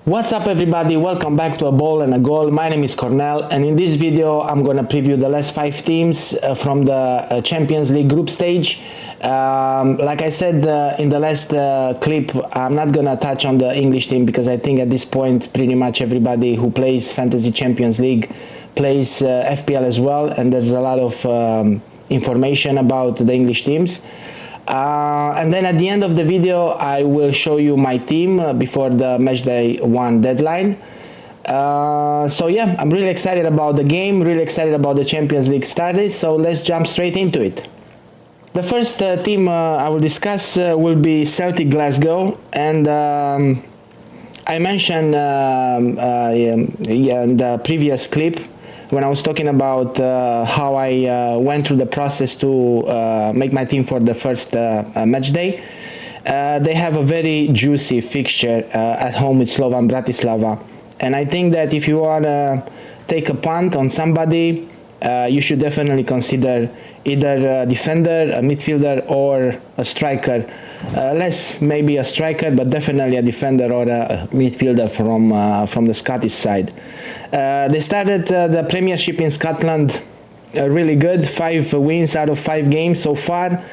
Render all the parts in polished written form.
What's up everybody, welcome back to A Ball and a Goal. My name is Cornel and in this video I'm gonna preview the last 5 teams from the Champions League group stage. Like I said in the last clip, I'm not gonna touch on the English team because I think at this point pretty much everybody who plays Fantasy Champions League plays FPL as well, and there's a lot of information about the English teams. And then at the end of the video I will show you my team before the matchday 1 deadline. So yeah, I'm really excited about the game, really excited about the Champions League started, so let's jump straight into it. The first team I will discuss will be Celtic Glasgow, and I mentioned in the previous clip when I was talking about how I went through the process to make my team for the first match day. They have a very juicy fixture at home with Slovan Bratislava, and I think that if you want to take a punt on somebody, you should definitely consider either a defender, a midfielder or a striker. Less maybe a striker, but definitely a defender or a midfielder from the Scottish side. They started the Premiership in Scotland really good, 5 wins out of 5 games so far.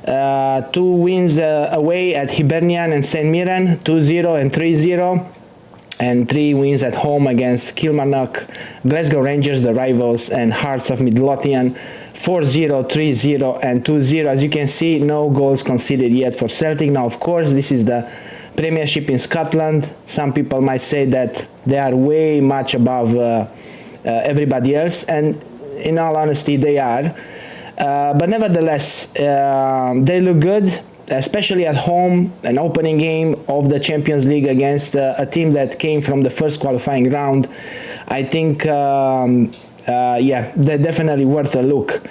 2 wins away at Hibernian and St Mirren, 2-0 and 3-0. And 3 wins at home against Kilmarnock, Glasgow Rangers, the rivals, and Hearts of Midlothian, 4-0, 3-0 and 2-0. As you can see, no goals conceded yet for Celtic. Now, of course, this is the Premiership in Scotland. Some people might say that they are way much above everybody else, and in all honesty, they are. But nevertheless, they look good, especially at home, an opening game of the Champions League against a team that came from the first qualifying round. I think, yeah, they're definitely worth a look.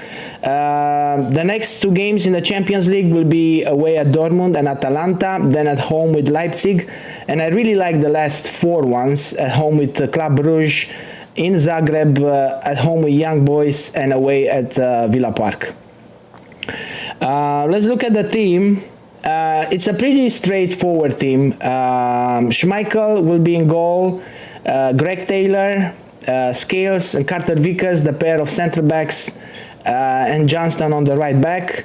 The next 2 games in the Champions League will be away at Dortmund and Atalanta, then at home with Leipzig, and I really like the last 4 ones, at home with Club Brugge, in Zagreb, at home with Young Boys, and away at Villa Park. Let's look at the team. It's a pretty straightforward team. Schmeichel will be in goal, Greg Taylor, Scales and Carter Vickers, the pair of centre backs, and Johnston on the right back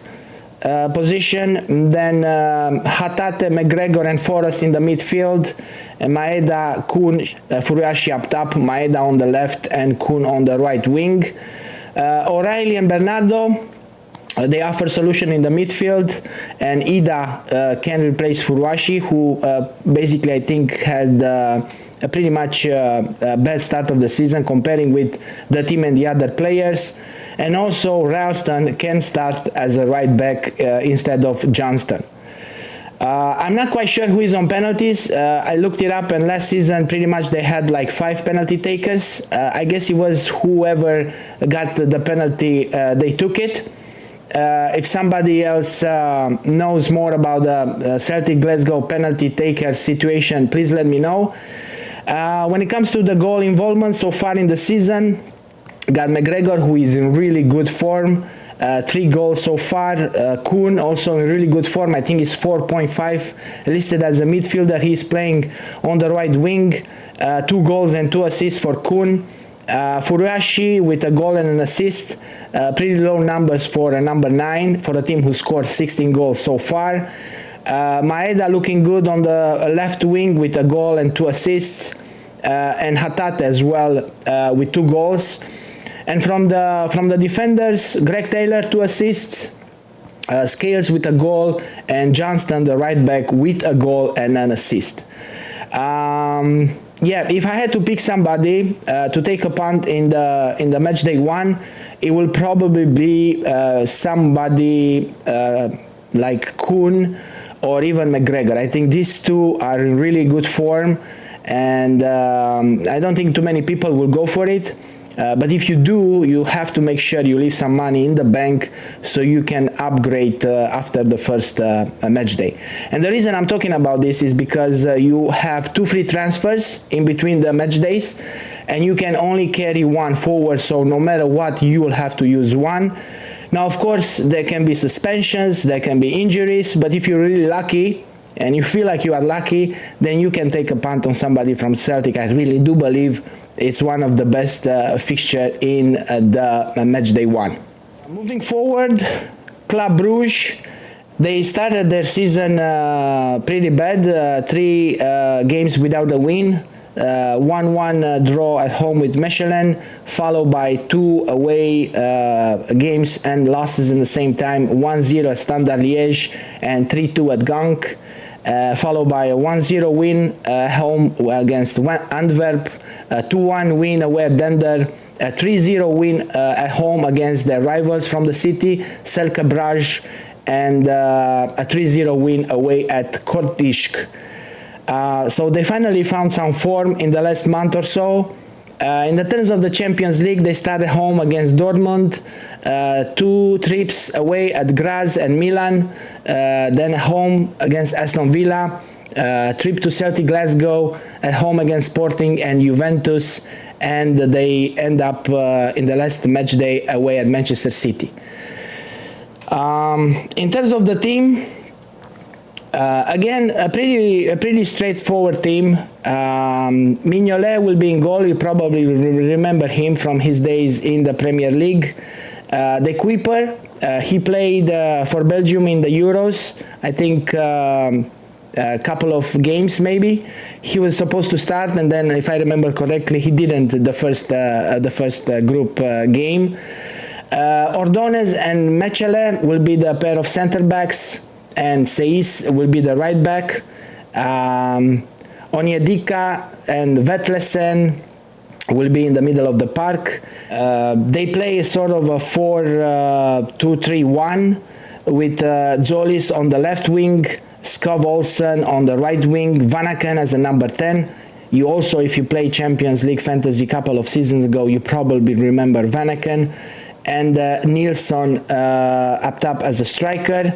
position. Then Hatate, McGregor and Forrest in the midfield, and Maeda, Kuhn, Furuhashi up top, Maeda on the left and Kuhn on the right wing. O'Reilly and Bernardo, they offer solution in the midfield, and Ida can replace Furuhashi, who basically I think had a pretty much bad start of the season comparing with the team and the other players. And also Ralston can start as a right back instead of Johnston. I'm not quite sure who is on penalties. I looked it up, and last season pretty much they had like 5 penalty takers. I guess it was whoever got the penalty, they took it. If somebody else knows more about the Celtic Glasgow penalty taker situation, please let me know. When it comes to the goal involvement so far in the season, got McGregor, who is in really good form, 3 goals so far. Kuhn also in really good form, I think he's 4.5, listed as a midfielder. He's playing on the right wing, 2 goals and 2 assists for Kuhn. Furuhashi with a goal and an assist, pretty low numbers for a number 9 for a team who scored 16 goals so far. Maeda looking good on the left wing with a goal and 2 assists, and Hatate as well with 2 goals. And from the defenders, Greg Taylor 2 assists, Scales with a goal, and Johnston the right back with a goal and an assist. Yeah, if I had to pick somebody to take a punt in the match day 1, it will probably be somebody like Kuhn or even McGregor. I think these 2 are in really good form, and I don't think too many people will go for it. But if you do, you have to make sure you leave some money in the bank so you can upgrade after the first match day. And the reason I'm talking about this is because you have 2 free transfers in between the match days, and you can only carry 1 forward, so no matter what, you will have to use 1. Now, of course, there can be suspensions, there can be injuries, but if you're really lucky, and you feel like you are lucky, then you can take a punt on somebody from Celtic. I really do believe it's one of the best fixture in the match day one. Moving forward, Club Brugge. They started their season pretty bad, 3 games without a win, 1-1 draw at home with Mechelen, followed by 2 away games and losses in the same time, 1-0 at Standard Liège and 3-2 at Genk, followed by a 1-0 win home against Antwerp, a 2-1 win away at Dender, a 3-0 win at home against their rivals from the city, Celtic Brugge, and a 3-0 win away at Kortrijk. So they finally found some form in the last month or so. In the terms of the Champions League, they started home against Dortmund, 2 trips away at Graz and Milan, then home against Aston Villa, trip to Celtic Glasgow, at home against Sporting and Juventus, and they end up in the last match day away at Manchester City. In terms of the team, again, a pretty straightforward team. Mignolet will be in goal. You probably remember him from his days in the Premier League. The keeper, he played for Belgium in the Euros. I think a couple of games maybe. He was supposed to start, and then, if I remember correctly, he didn't the first group game. Ordonez and Mechelen will be the pair of center backs, and Seis will be the right back. Onyedika and Vetlesen will be in the middle of the park. They play sort of a 4-2-3-1 with Zolis on the left wing, Skov Olsen on the right wing, Vanaken as a number 10. You also, if you play Champions League Fantasy a couple of seasons ago, you probably remember Vanaken. And Nilsson up top as a striker.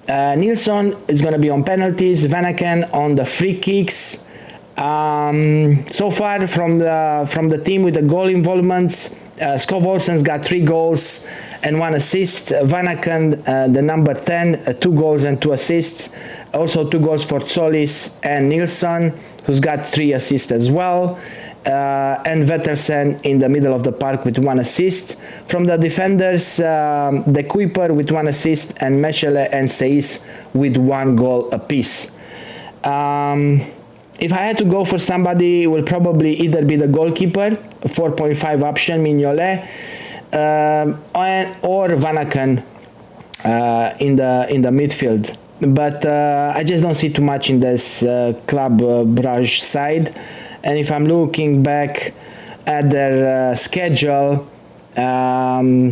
Nilsson is going to be on penalties, Vanaken on the free kicks. So far from the team with the goal involvements, Skov Olsen's got 3 goals and 1 assist. Vanaken, the number 10, 2 goals and 2 assists. Also 2 goals for Zolis and Nilsson, who's got 3 assists as well. And Vettersen in the middle of the park with 1 assist. From the defenders, the Kuiper with 1 assist, and Mechele and Seis with 1 goal apiece. If I had to go for somebody, it will probably either be the goalkeeper, 4.5 option, Mignolet, or Vanaken in the midfield. But I just don't see too much in this Club Brugge side. And if I'm looking back at their schedule, yeah,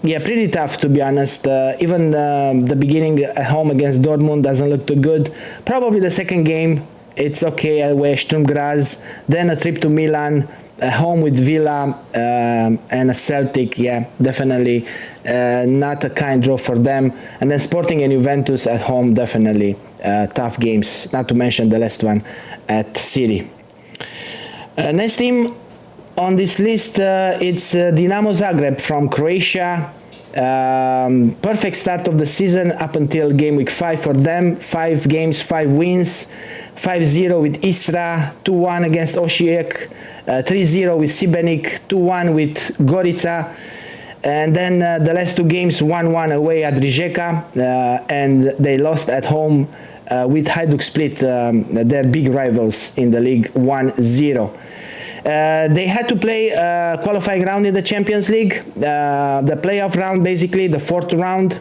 pretty tough, to be honest. Even the beginning at home against Dortmund doesn't look too good. Probably the second game, it's okay away Sturm Graz. Then a trip to Milan, home with Villa, and a Celtic. Yeah, definitely not a kind draw for them. And then Sporting and Juventus at home, definitely tough games. Not to mention the last one at City. Next team on this list, it's Dinamo Zagreb from Croatia. Perfect start of the season up until game week 5 for them. 5 games, 5 wins. 5-0 with Istra, 2-1 against Osijek, 3-0 with Šibenik, 2-1 with Gorica, and then the last 2 games, 1-1 away at Rijeka, and they lost at home with Hajduk Split, their big rivals in the league, 1-0. They had to play a qualifying round in the Champions League, the playoff round basically, the 4th round.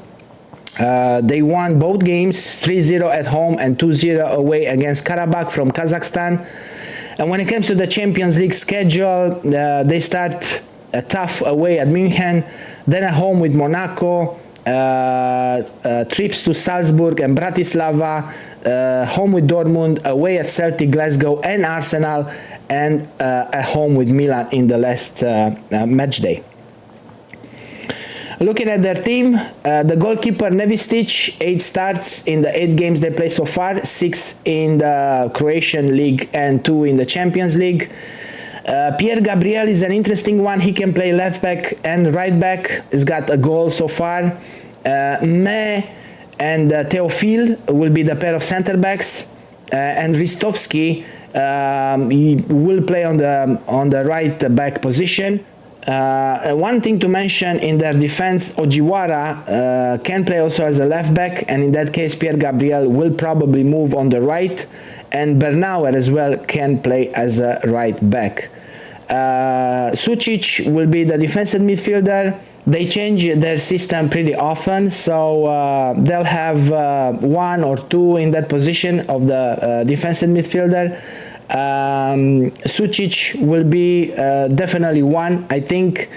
They won both games, 3-0 at home and 2-0 away against Karabakh from Kazakhstan. And when it comes to the Champions League schedule, they start tough away at München, then at home with Monaco, trips to Salzburg and Bratislava, home with Dortmund, away at Celtic Glasgow and Arsenal, and at home with Milan in the last match day. Looking at their team, the goalkeeper Nevistic, 8 starts in the 8 games they played so far, 6 in the Croatian League and 2 in the Champions League. Pierre Gabriel is an interesting one. He can play left back and right back. He's got a goal so far. Me and Teofil will be the pair of center backs, and Ristovski he will play on the right back position. One thing to mention in their defense, Ojiwara can play also as a left back, and in that case Pierre Gabriel will probably move on the right, and Bernauer as well can play as a right back. Sucic will be the defensive midfielder. They change their system pretty often, so they'll have one or two in that position of the defensive midfielder. Sucic will be definitely one, I think,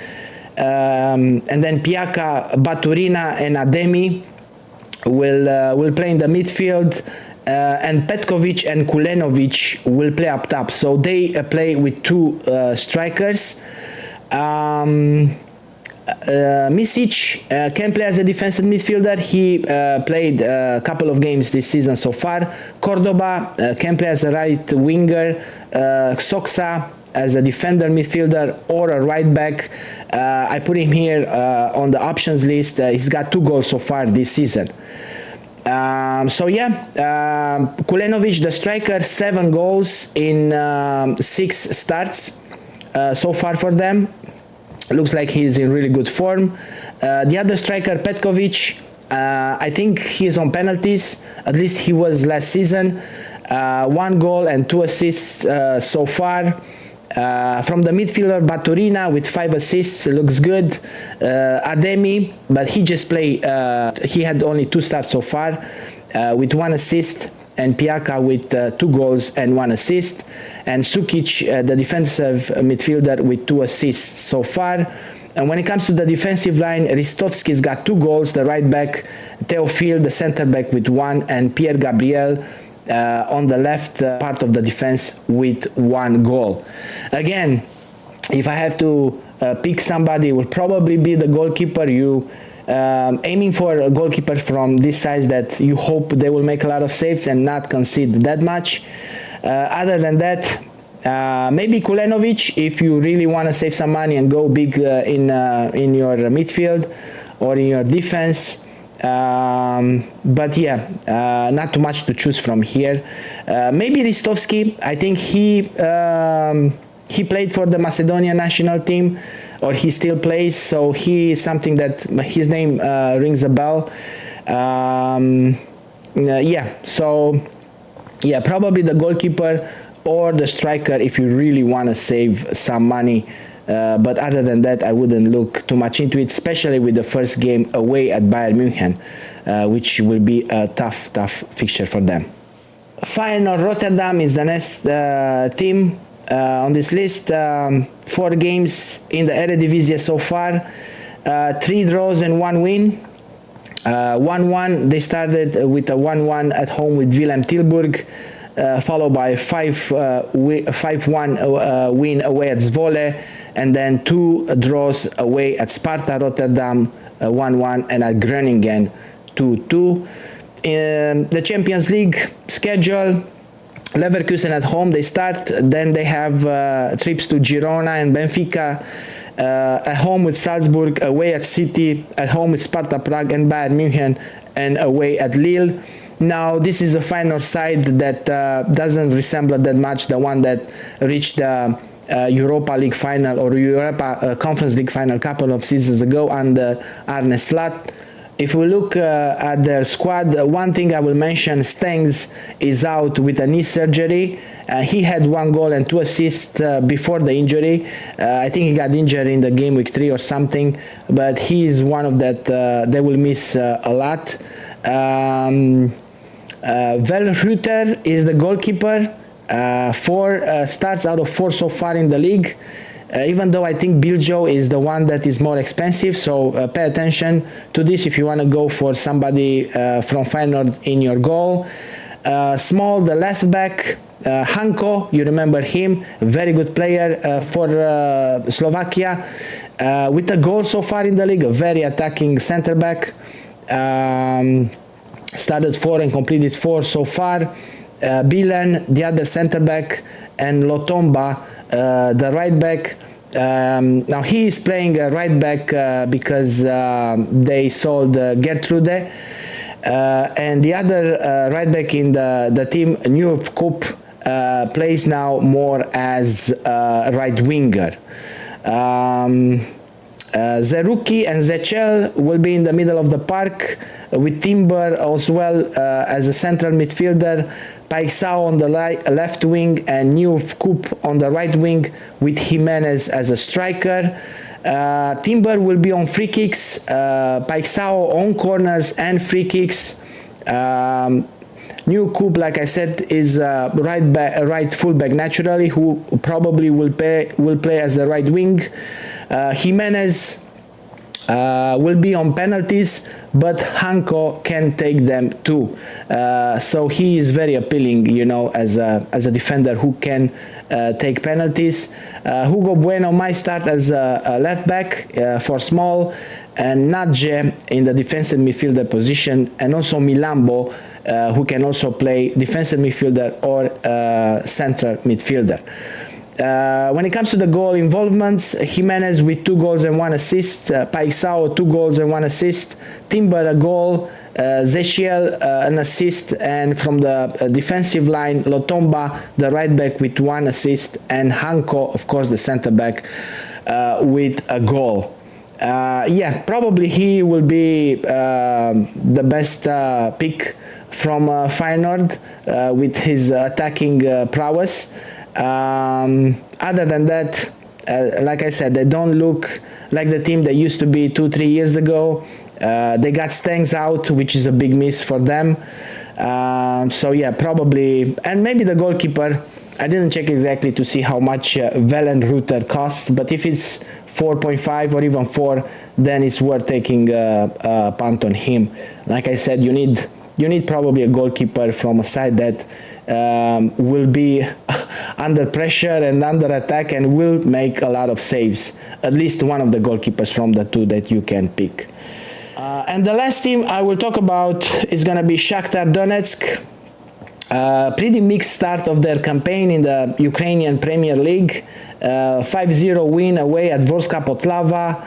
and then Piaka, Baturina and Ademi will play in the midfield, and Petkovic and Kulenovic will play up top, so they play with two strikers. Misic can play as a defensive midfielder. He played a couple of games this season so far. Cordoba can play as a right winger. Soxa as a defender midfielder or a right back. I put him here on the options list. He's got 2 goals so far this season. Kulenovic, the striker, 7 goals in 6 starts so far for them. Looks like he's in really good form. The other striker, Petkovic, I think he's on penalties. At least he was last season. 1 goal and 2 assists so far. From the midfielder, Baturina with 5 assists, looks good. Ademi, but he just played, he had only 2 starts so far with 1 assist, and Piaka with 2 goals and 1 assist, and Sukic, the defensive midfielder, with 2 assists so far. And when it comes to the defensive line, Ristovski's got 2 goals, the right back, Teofil, the center back, with 1, and Pierre Gabriel on the left part of the defense with 1 goal. Again, if I have to pick somebody, it will probably be the goalkeeper. You aiming for a goalkeeper from this size that you hope they will make a lot of saves and not concede that much. Other than that, maybe Kulenovic if you really want to save some money and go big in your midfield or in your defense. But yeah, not too much to choose from here. Maybe Ristovski. I think he played for the Macedonian national team, or he still plays, so he is something that his name rings a bell. Probably the goalkeeper or the striker if you really want to save some money. But other than that, I wouldn't look too much into it, especially with the first game away at Bayern München, which will be a tough fixture for them. Feyenoord Rotterdam is the next team on this list. 4 games in the Eredivisie so far, 3 draws and 1 win. 1-1. They started with a 1-1 at home with Willem Tilburg, followed by 5-1 win away at Zwolle, and then 2 draws away at Sparta Rotterdam, 1-1, and at Groningen, 2-2. In the Champions League schedule, Leverkusen at home, they start, then they have trips to Girona and Benfica, at home with Salzburg, away at City, at home with Sparta Prague and Bayern München, and away at Lille. Now, this is a Feyenoord side that doesn't resemble that much the one that reached the Europa League final or Europa Conference League final a couple of seasons ago under Arne Slot. If we look at their squad, one thing I will mention, Stengs is out with a knee surgery. He had 1 goal and 2 assists before the injury. I think he got injured in the game week 3 or something, but he is one of that they will miss a lot. Velreuter is the goalkeeper. 4 starts out of 4 so far in the league. Even though I think Biljo is the one that is more expensive, so pay attention to this if you want to go for somebody from Feyenoord in your goal. Small, the left back, Hanko, you remember him, very good player for Slovakia, with a goal so far in the league, a very attacking center back. Started 4 and completed 4 so far. Bilen, the other center back, and Lotomba, the right back. Now he is playing right back because they sold Gertrude. and the other right back in the team, New Cup, plays now more as right winger. Zeruki and Zechel will be in the middle of the park, with Timber as well as a central midfielder, Paisao on the left wing, and New Cup on the right wing, with Jimenez as a striker. Timber will be on free kicks, Paisao on corners and free kicks. New Cup, like I said, is right fullback naturally, who probably will play as a right wing. Jimenez will be on penalties, but Hanko can take them too. So he is very appealing, you know, as a defender who can take penalties. Hugo Bueno might start as a left back for small, and Nadje in the defensive midfielder position, and also Milambo, who can also play defensive midfielder or central midfielder. When it comes to the goal involvements, Jimenez with 2 goals and 1 assist, Paisao 2 goals and 1 assist, Timber a goal, Zechiel an assist, and from the defensive line, Lotomba, the right back, with 1 assist, and Hanko, of course, the center back, with a goal. Yeah, probably he will be the best pick from Feyenoord with his attacking prowess. Other than that, like I said, they don't look like the team they used to be 2-3 years ago. They got Stengs out, which is a big miss for them. So yeah, probably, and maybe the goalkeeper. I didn't check exactly to see how much Wellenreuter costs, but if it's 4.5 or even 4, then it's worth taking a punt on him. Like I said, you need probably a goalkeeper from a side that will be under pressure and under attack and will make a lot of saves. At least one of the goalkeepers from the 2 that you can pick. And the last team I will talk about is going to be Shakhtar Donetsk. Pretty mixed start of their campaign in the Ukrainian Premier League. 5-0 win away at Vorska Potlava.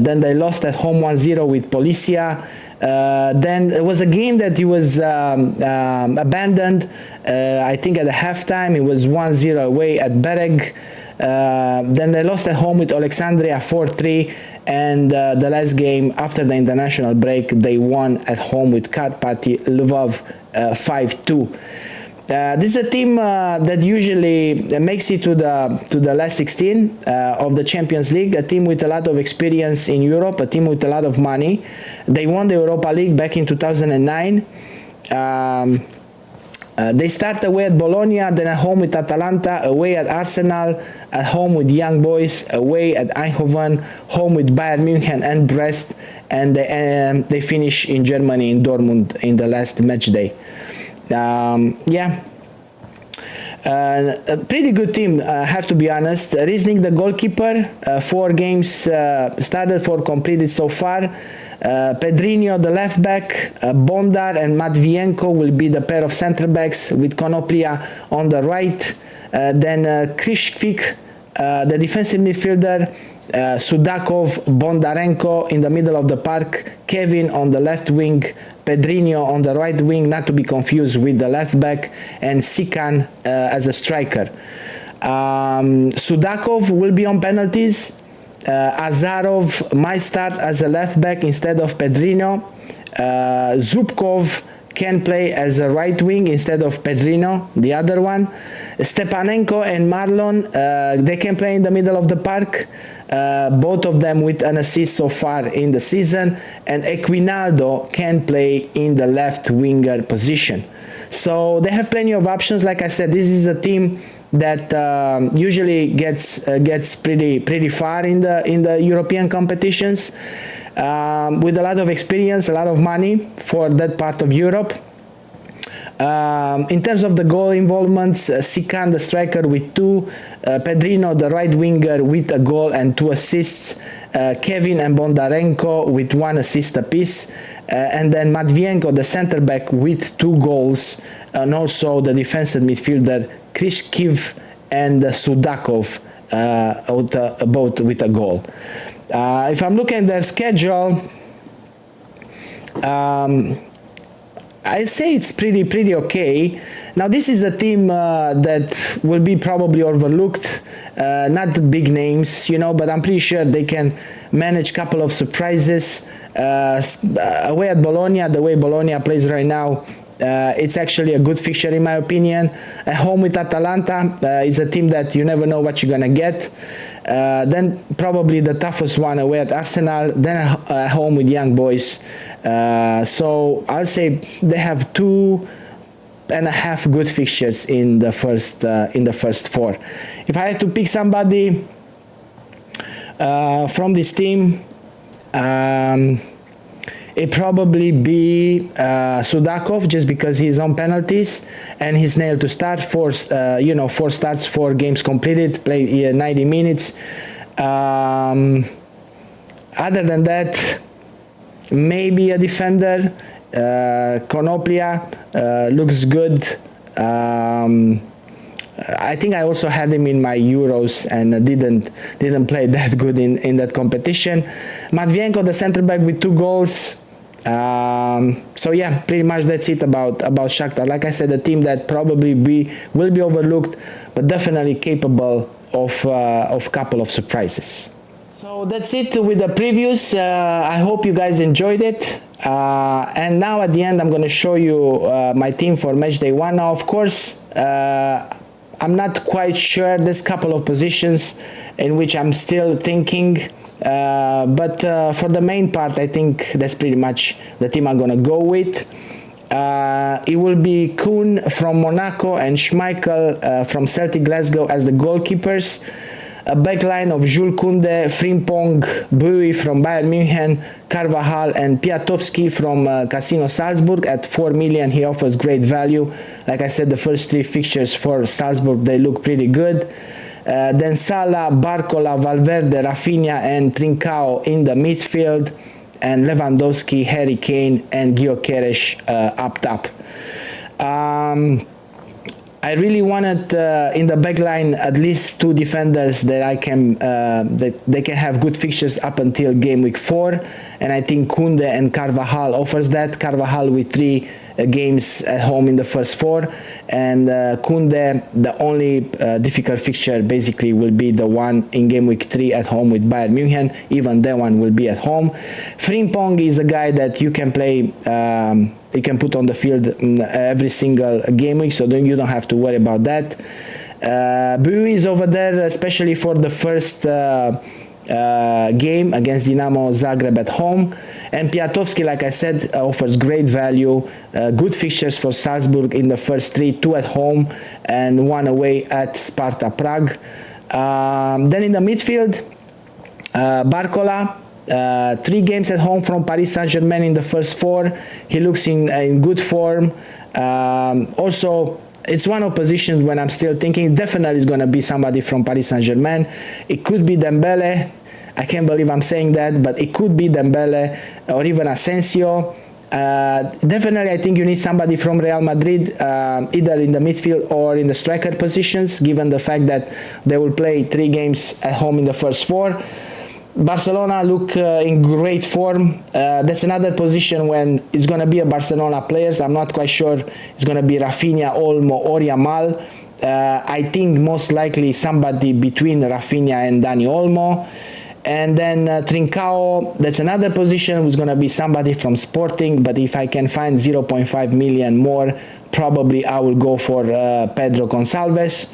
Then they lost at home 1-0 with Policia. Then it was a game that it was abandoned. I think at the halftime it was 1-0 away at Brugge. Then they lost at home with Alexandria 4-3, and the last game after the international break they won at home with Karpaty Lvov 5-2. This is a team that usually makes it to the last 16 of the Champions League, a team with a lot of experience in Europe, a team with a lot of money. They won the Europa League back in 2009. They start away at Bologna, then at home with Atalanta, away at Arsenal, at home with Young Boys, away at Eindhoven, home with Bayern München and Brest, and they finish in Germany, in Dortmund, in the last match day. Yeah, a pretty good team, have to be honest. Riesling, the goalkeeper, 4 games started, 4 completed so far. Pedrinho, the left back, Bondar and Matvienko will be the pair of center backs, with Konoplia on the right. Then Krishkvik, the defensive midfielder, Sudakov, Bondarenko in the middle of the park, Kevin on the left wing, Pedrinho on the right wing, not to be confused with the left back, and Sikan as a striker. Sudakov will be on penalties. Azarov might start as a left back instead of Pedrinho. Zubkov can play as a right wing instead of Pedrinho, the other one. Stepanenko and Marlon, they can play in the middle of the park, both of them with an assist so far in the season, and Equinaldo can play in the left winger position. So they have plenty of options. Like I said, this is a team that usually gets pretty far in the European competitions, with a lot of experience, a lot of money for that part of Europe. In terms of the goal involvements, Sikan, the striker, with 2, Pedrinho, the right winger, with a goal and 2 assists, Kevin and Bondarenko with 1 assist apiece, and then Matvienko, the center back, with 2 goals, and also the defensive midfielder Krishkiv and Sudakov, both with a goal. If I'm looking at their schedule, I say it's pretty okay. Now this is a team that will be probably overlooked, not the big names, you know, but I'm pretty sure they can manage a couple of surprises. Away at Bologna, the way Bologna plays right now, it's actually a good fixture in my opinion. At home with Atalanta, it's a team that you never know what you're gonna get. Then probably the toughest one away at Arsenal, then at home with Young Boys. So I'll say they have 2.5 good fixtures in the first four. If I had to pick somebody from this team, it probably be Sudakov, just because he's on penalties and he's nailed to start. 4 starts, 4 games completed, played 90 minutes. Other than that, maybe a defender. Konoplia looks good. I think I also had him in my Euros and didn't play that good in that competition. Matvienko, the center back, with 2 goals. So yeah, pretty much that's it about Shakhtar. Like I said, a team that probably will be overlooked, but definitely capable of a couple of surprises. So that's it with the previews. I hope you guys enjoyed it. And now at the end, I'm going to show you my team for match day 1. Now, of course, I'm not quite sure. There's a couple of positions in which I'm still thinking. But for the main part, I think that's pretty much the team I'm going to go with. It will be Kuhn from Monaco and Schmeichel from Celtic Glasgow as the goalkeepers. A backline of Jules Koundé, Frimpong, Buoy from Bayern München, Carvajal and Piatowski from Casino Salzburg. At 4 million, he offers great value. Like I said, the first 3 fixtures for Salzburg, they look pretty good. Then Salah, Barcola, Valverde, Rafinha and Trincao in the midfield, and Lewandowski, Harry Kane and Gyökeres up top. I really wanted in the backline at least 2 defenders that I can that they can have good fixtures up until game week 4, and I think Koundé and Carvajal offers that. Carvajal with 3 games at home in the first 4, and Koundé, the only difficult fixture basically will be the one in game week 3 at home with Bayern München. Even that one will be at home. Frimpong is a guy that you can play, you can put on the field every single game week, so you don't have to worry about that. Buoy is over there, especially for the first game against Dinamo Zagreb at home. And Piatowski, like I said, offers great value. Good fixtures for Salzburg in the first 3, 2 at home and 1 away at Sparta Prague. Then in the midfield, Barcola, 3 games at home from Paris Saint-Germain in the first 4. He looks in good form. Also, it's one of positions when I'm still thinking definitely is going to be somebody from Paris Saint-Germain. It could be Dembele. I can't believe I'm saying that, but it could be Dembele or even Asensio. Definitely, I think you need somebody from Real Madrid, either in the midfield or in the striker positions, given the fact that they will play 3 games at home in the first 4. Barcelona look in great form. That's another position when it's going to be a Barcelona players. I'm not quite sure it's going to be Rafinha, Olmo or Yamal. I think most likely somebody between Rafinha and Dani Olmo. And then Trincao, that's another position who's going to be somebody from Sporting, but if I can find 0.5 million more, probably I will go for Pedro Gonçalves.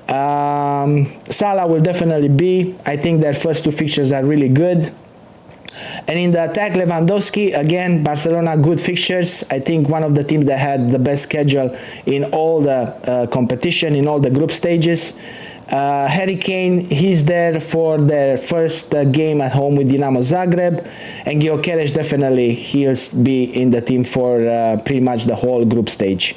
Salah will definitely be. I think their first 2 fixtures are really good. And in the attack, Lewandowski, again, Barcelona, good fixtures. I think one of the teams that had the best schedule in all the competition, in all the group stages. Harry Kane, he's there for their first game at home with Dinamo Zagreb, and Gyökeres definitely he'll be in the team for pretty much the whole group stage.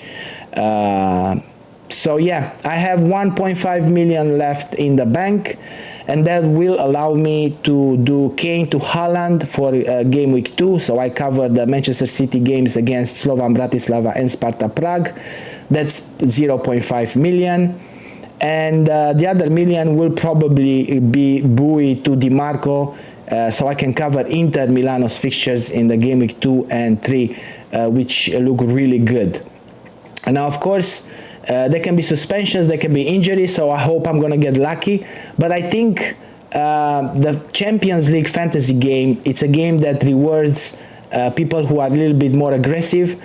So yeah, I have 1.5 million left in the bank, and that will allow me to do Kane to Haaland for game week 2. So I cover the Manchester City games against Slovan Bratislava and Sparta Prague. That's 0.5 million. And the other million will probably be Buoy to Di Marco, so I can cover Inter Milano's fixtures in the game week 2 and 3 which look really good. And now, of course, there can be suspensions, there can be injuries, so I hope I'm gonna get lucky. But I think the Champions League fantasy game, it's a game that rewards people who are a little bit more aggressive,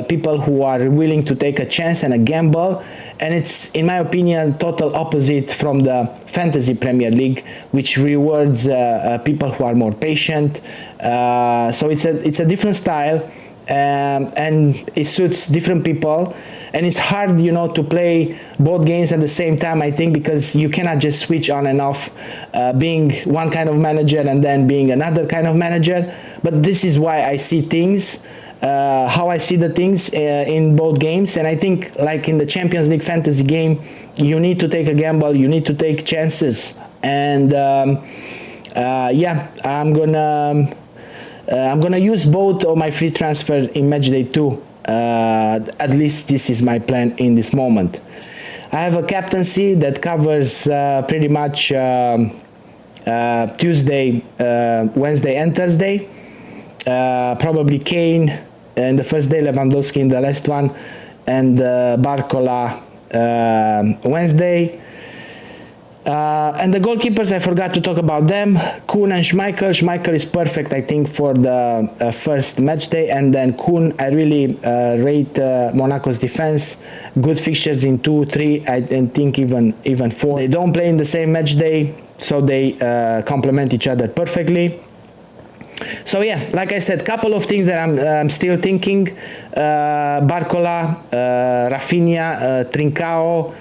people who are willing to take a chance and a gamble, and it's, in my opinion, total opposite from the Fantasy Premier League, which rewards people who are more patient. So it's a different style, and it suits different people. And it's hard, you know, to play both games at the same time, I think, because you cannot just switch on and off, being one kind of manager and then being another kind of manager. But this is why I see things, how I see the things in both games. And I think, like in the Champions League fantasy game, you need to take a gamble, you need to take chances. And yeah, I'm gonna use both of my free transfer in matchday 2. At least this is my plan in this moment. I have a captaincy that covers pretty much Tuesday, Wednesday and Thursday. Probably Kane in the first day, Lewandowski in the last one, and Barcola Wednesday. And the goalkeepers, I forgot to talk about them. Kuhn and Schmeichel. Schmeichel is perfect, I think, for the first match day. And then Kuhn, I really rate Monaco's defense. Good fixtures in 2, 3, I think even 4. They don't play in the same match day, so they complement each other perfectly. So yeah, like I said, couple of things that I'm still thinking. Barcola, Rafinha, Trincao.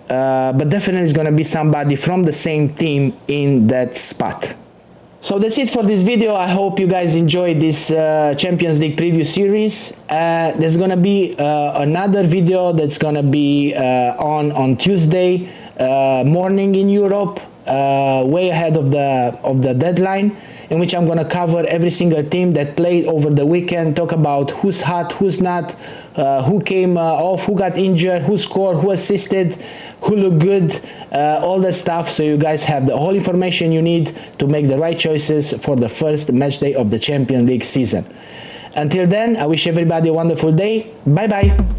But definitely it's going to be somebody from the same team in that spot. So that's it for this video. I hope you guys enjoyed this Champions League preview series. There's going to be another video that's going to be on Tuesday morning in Europe, way ahead of the deadline, in which I'm going to cover every single team that played over the weekend, talk about who's hot, who's not, who came off, who got injured, who scored, who assisted, who looked good, all that stuff, so you guys have the whole information you need to make the right choices for the first match day of the Champions League season. Until then, I wish everybody a wonderful day. Bye bye.